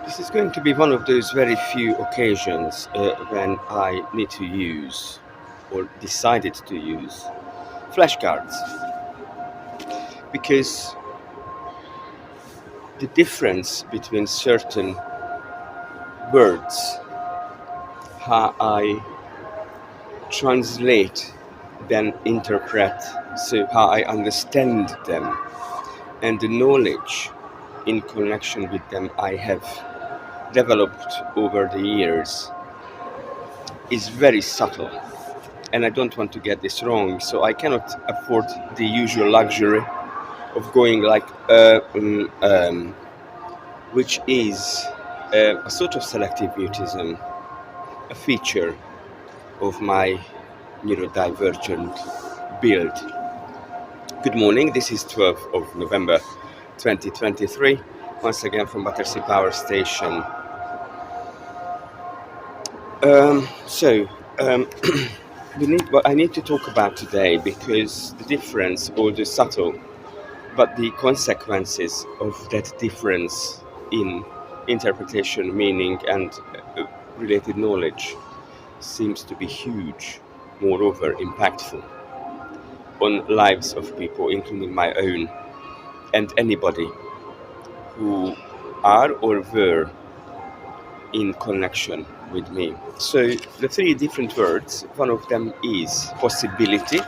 This is going to be one of those very few occasions when I need to use, or decided to use, flashcards. Because the difference between certain words, how I translate, then interpret, so how I understand them, and the knowledge in connection with them I have developed over the years is very subtle. And I don't want to get this wrong, so I cannot afford the usual luxury of going like which is a sort of selective mutism, a feature of my neurodivergent build. Good morning, this is 12th of November 2023, once again from Battersea Power Station. What I need to talk about today, because the difference, although subtle, but the consequences of that difference in interpretation, meaning, and related knowledge seems to be huge, moreover impactful on lives of people, including my own, and anybody who are or were in connection with me. So the three different words, one of them is possibility,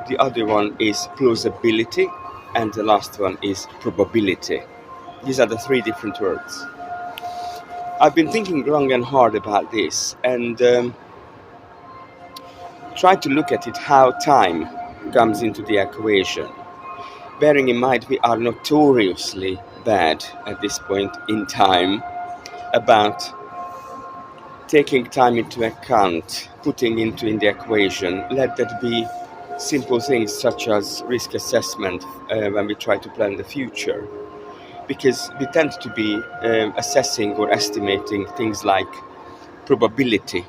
the other one is plausibility, and the last one is probability. These are the three different words. I've been thinking long and hard about this, and tried to look at it how time comes into the equation. Bearing in mind we are notoriously bad at this point in time about taking time into account, putting into in the equation. Let that be simple things such as risk assessment when we try to plan the future, because we tend to be assessing or estimating things like probability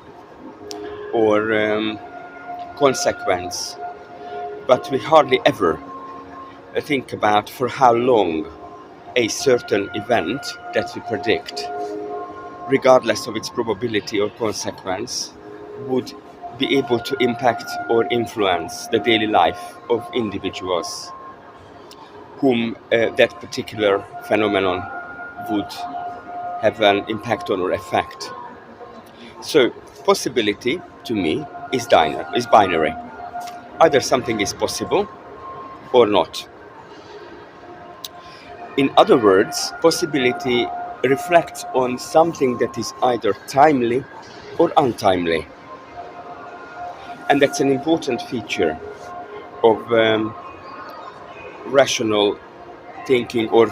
or consequence, but we hardly ever think about for how long a certain event that we predict, regardless of its probability or consequence, would be able to impact or influence the daily life of individuals whom that particular phenomenon would have an impact on or affect. So possibility to me is binary. Either something is possible or not. In other words, possibility reflects on something that is either timely or untimely. And that's an important feature of rational thinking or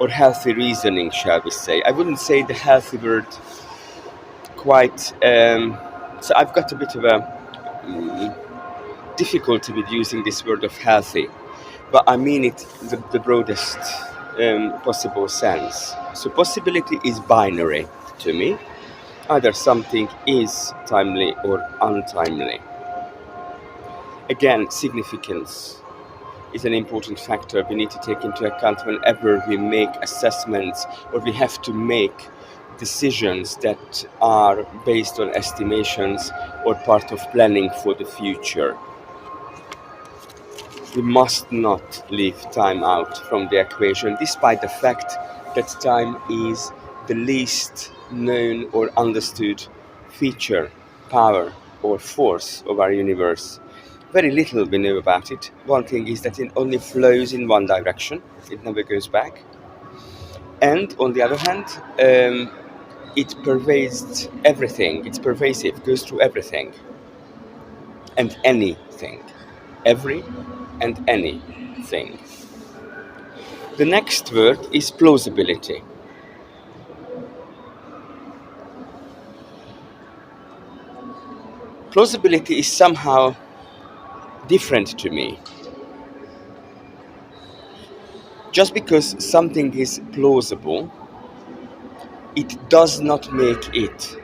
healthy reasoning, shall we say. I wouldn't say the healthy word quite, so I've got a bit of a difficulty with using this word of healthy, but I mean it the broadest possible sense. So possibility is binary to me. Either something is timely or untimely. Again, significance is an important factor we need to take into account whenever we make assessments or we have to make decisions that are based on estimations or part of planning for the future. We must not leave time out from the equation, despite the fact that time is the least known or understood feature, power, or force of our universe. Very little we know about it. One thing is that it only flows in one direction, it never goes back. And on the other hand, it pervades everything, it's pervasive, goes through everything and anything. Every and anything. The next word is plausibility. Plausibility is somehow different to me. Just because something is plausible, it does not make it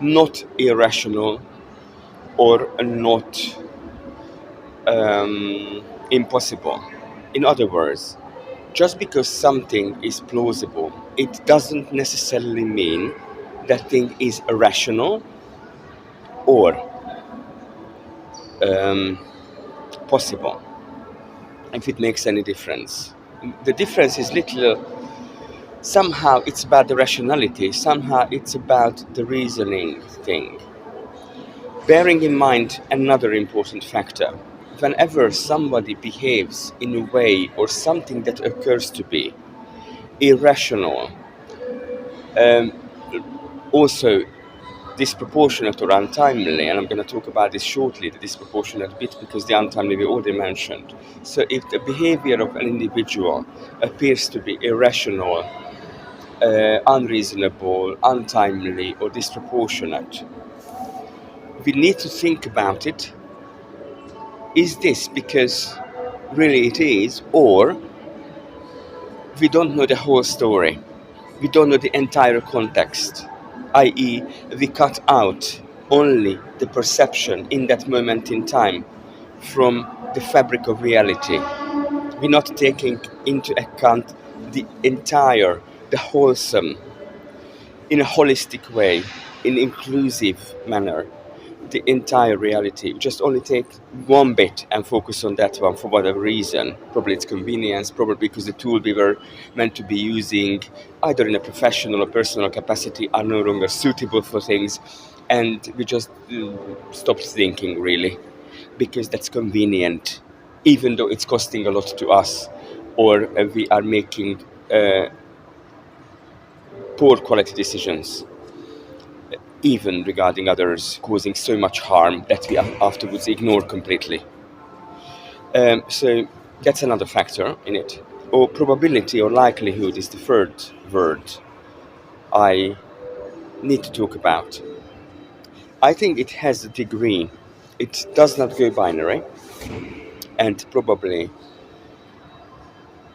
not irrational or not impossible. In other words, Just because something is plausible, it doesn't necessarily mean that thing is irrational or possible, if it makes any difference. The difference is little. Somehow it's about the rationality, somehow it's about the reasoning thing. Bearing in mind another important factor: whenever somebody behaves in a way or something that occurs to be irrational, also disproportionate or untimely, and I'm going to talk about this shortly, the disproportionate bit, because the untimely we already mentioned. So if the behavior of an individual appears to be irrational, unreasonable, untimely, or disproportionate, we need to think about it. Is this because really it is, or we don't know the whole story? We don't know the entire context, i.e., we cut out only the perception in that moment in time from the fabric of reality. We're not taking into account the entire, the wholesome, in a holistic way, in inclusive manner, the entire reality. Just only take one bit and focus on that one for whatever reason. Probably it's convenience, probably because the tool we were meant to be using, either in a professional or personal capacity, are no longer suitable for things, and we just stopped thinking really, because that's convenient, even though it's costing a lot to us, or we are making poor quality decisions, even regarding others, causing so much harm that we afterwards ignore completely. So that's another factor in it. Or probability or likelihood is the third word I need to talk about. I think it has a degree. It does not go binary, and probably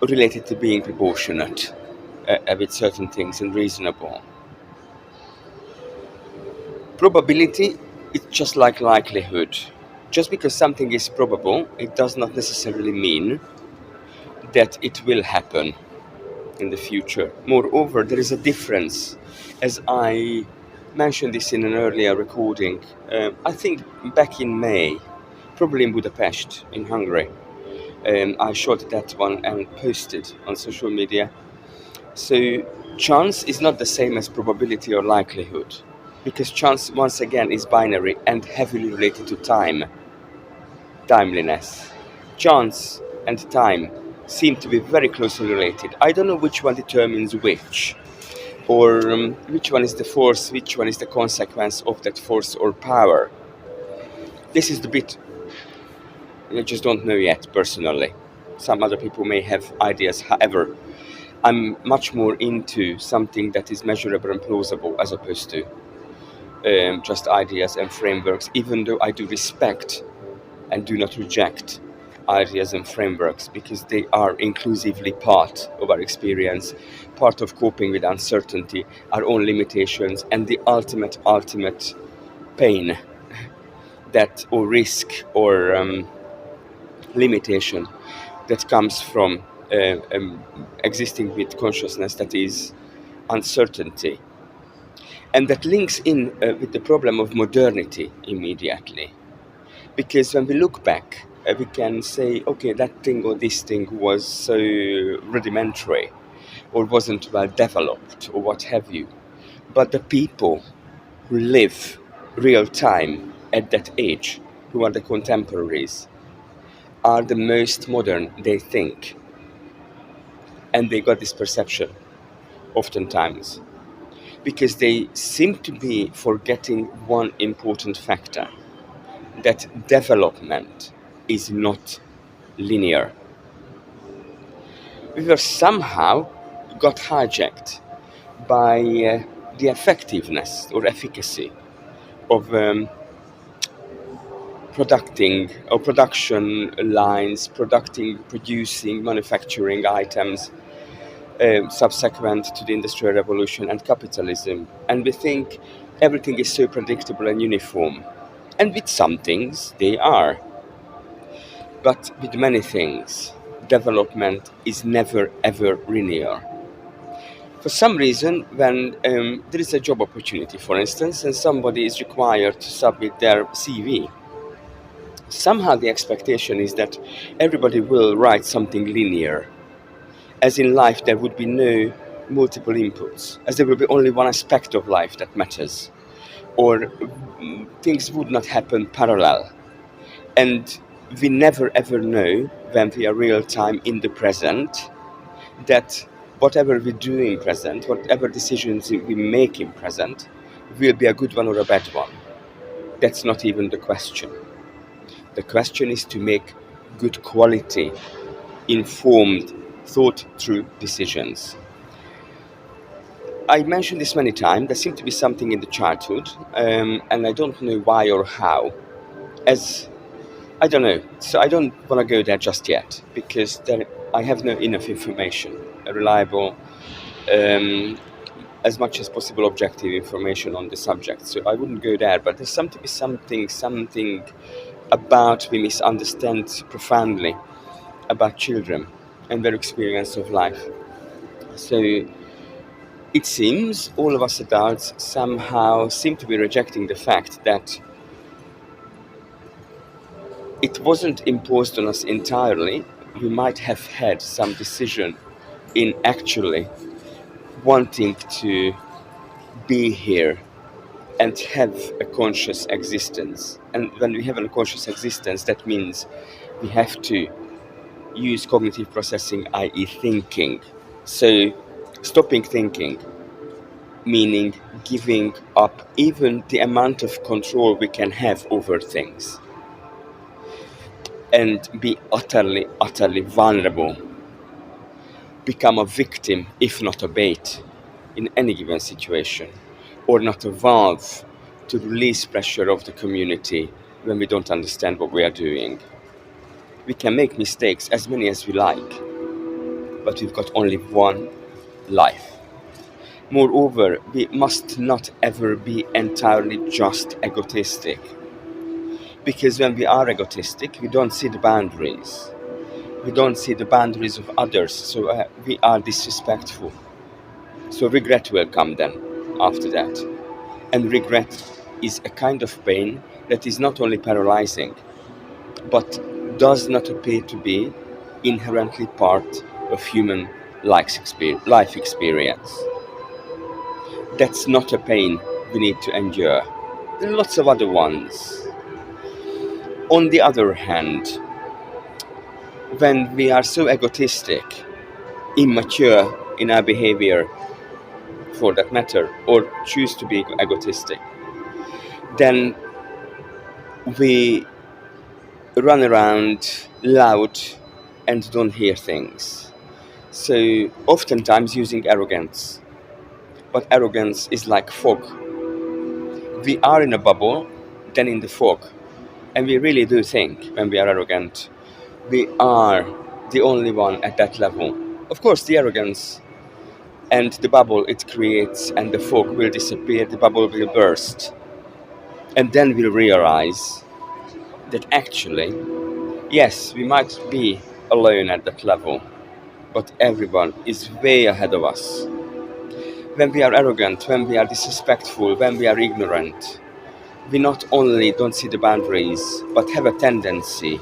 related to being proportionate with certain things and reasonable. Probability is just like likelihood. Just because something is probable, it does not necessarily mean that it will happen in the future. Moreover, there is a difference. As I mentioned this in an earlier recording, I think back in May, probably in Budapest, in Hungary, I shot that one and posted on social media. So chance is not the same as probability or likelihood, because chance, once again, is binary and heavily related to timeliness. Chance and time seem to be very closely related. I don't know which one determines which, or which one is the force, which one is the consequence of that force or power. This is the bit I just don't know yet, personally. Some other people may have ideas. However, I'm much more into something that is measurable and plausible, as opposed to just ideas and frameworks, even though I do respect and do not reject ideas and frameworks, because they are inclusively part of our experience, part of coping with uncertainty, our own limitations, and the ultimate pain that, or risk, or limitation that comes from existing with consciousness that is uncertainty. And that links in with the problem of modernity immediately. Because when we look back, we can say, okay, that thing or this thing was so rudimentary, or wasn't well developed, or what have you. But the people who live real time at that age, who are the contemporaries, are the most modern, they think. And they got this perception, oftentimes, because they seem to be forgetting one important factor: that development is not linear. We were somehow got hijacked by the effectiveness or efficacy of production lines, producing, manufacturing items, subsequent to the Industrial Revolution and capitalism. And we think everything is so predictable and uniform. And with some things, they are. But with many things, development is never ever linear. For some reason, when there is a job opportunity, for instance, and somebody is required to submit their CV, somehow the expectation is that everybody will write something linear. As in life, there would be no multiple inputs, as there will be only one aspect of life that matters, or things would not happen parallel. And we never ever know, when we are real time in the present, that whatever we do in present, whatever decisions we make in present, will be a good one or a bad one. That's not even the question. The question is to make good quality, informed, thought-through decisions. I mentioned this many times. There seemed to be something in the childhood, and I don't know why or how. I don't know. So I don't want to go there just yet, because I have no enough information, reliable, as much as possible objective information on the subject. So I wouldn't go there. But there's something about we misunderstand profoundly about children and their experience of life. So it seems all of us adults somehow seem to be rejecting the fact that it wasn't imposed on us entirely. We might have had some decision in actually wanting to be here and have a conscious existence. And when we have a conscious existence, that means we have to use cognitive processing, i.e. thinking. So stopping thinking, meaning giving up even the amount of control we can have over things, and be utterly vulnerable, become a victim if not a bait in any given situation, or not a valve to release pressure of the community when we don't understand what we are doing. We can make mistakes, as many as we like, but we've got only one life. Moreover, we must not ever be entirely just egotistic, because when we are egotistic, we don't see the boundaries. We don't see the boundaries of others, so we are disrespectful. So regret will come then after that. And regret is a kind of pain that is not only paralyzing, but does not appear to be inherently part of human life experience. That's not a pain we need to endure. There are lots of other ones. On the other hand, when we are so egotistic, immature in our behavior, for that matter, or choose to be egotistic, then we run around loud and don't hear things. So oftentimes using arrogance. But arrogance is like fog. We are in a bubble, then in the fog. And we really do think, when we are arrogant, we are the only one at that level. Of course, the arrogance and the bubble it creates and the fog will disappear, the bubble will burst. And then we'll realize that actually, yes, we might be alone at that level, but everyone is way ahead of us. When we are arrogant, when we are disrespectful, when we are ignorant, we not only don't see the boundaries, but have a tendency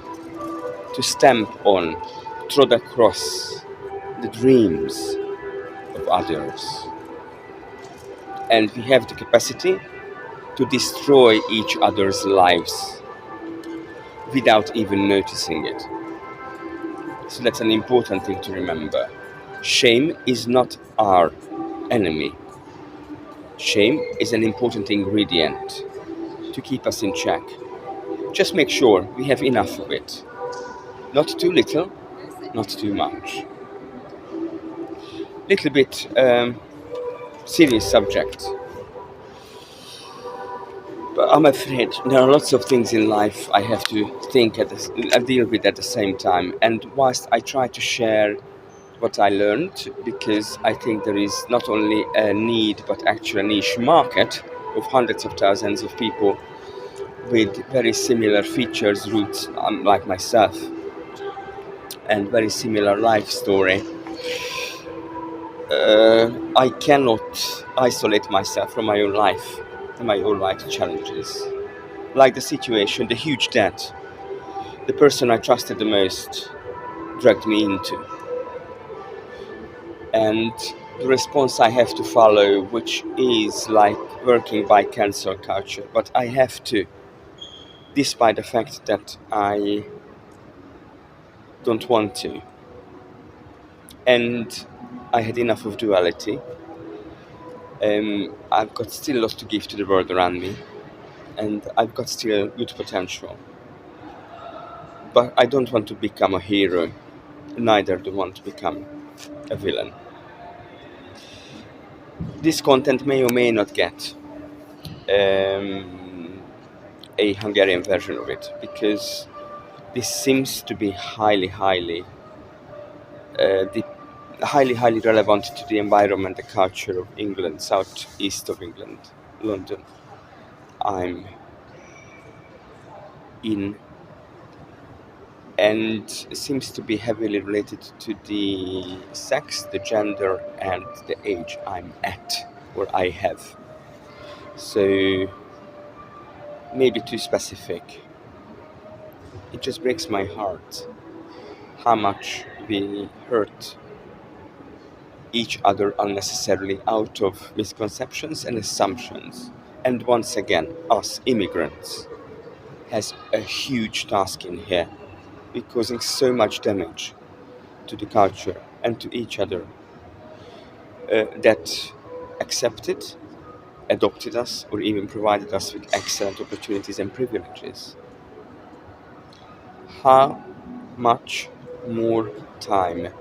to stamp on, trod across the dreams of others. And we have the capacity to destroy each other's lives without even noticing it. So that's an important thing to remember. Shame is not our enemy. Shame is an important ingredient to keep us in check. Just make sure we have enough of it. Not too little, not too much. Little bit serious subject. But I'm afraid there are lots of things in life I have to deal with at the same time. And whilst I try to share what I learned, because I think there is not only a need but actually a niche market of hundreds of thousands of people with very similar features, roots, like myself. and very similar life story, I cannot isolate myself from my own life and my own life challenges. Like the situation, the huge debt, the person I trusted the most dragged me into. And the response I have to follow, which is like working by cancel culture, but I have to, despite the fact that I don't want to. And I had enough of duality. I've got still a lot to give to the world around me, and I've got still good potential. But I don't want to become a hero, neither do I want to become a villain. This content may or may not get a Hungarian version of it, because this seems to be highly relevant to the environment, the culture of England, southeast of England, London. I'm in, and seems to be heavily related to the sex, the gender, and the age I'm at, or I have. So, maybe too specific. It just breaks my heart how much we hurt each other unnecessarily out of misconceptions and assumptions. And once again, us immigrants has a huge task in here. We're causing so much damage to the culture and to each other that accepted, adopted us, or even provided us with excellent opportunities and privileges. How much more time,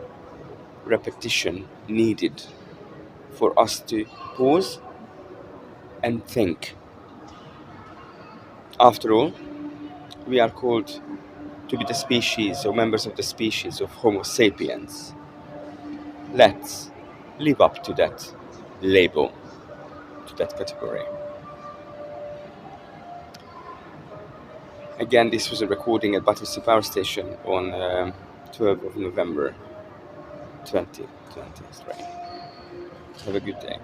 repetition needed for us to pause and think? After all, we are called to be the species or members of the species of Homo sapiens. Let's live up to that label, to that category. Again, this was a recording at Battersea Power Station on 12th of November 2023. Have a good day.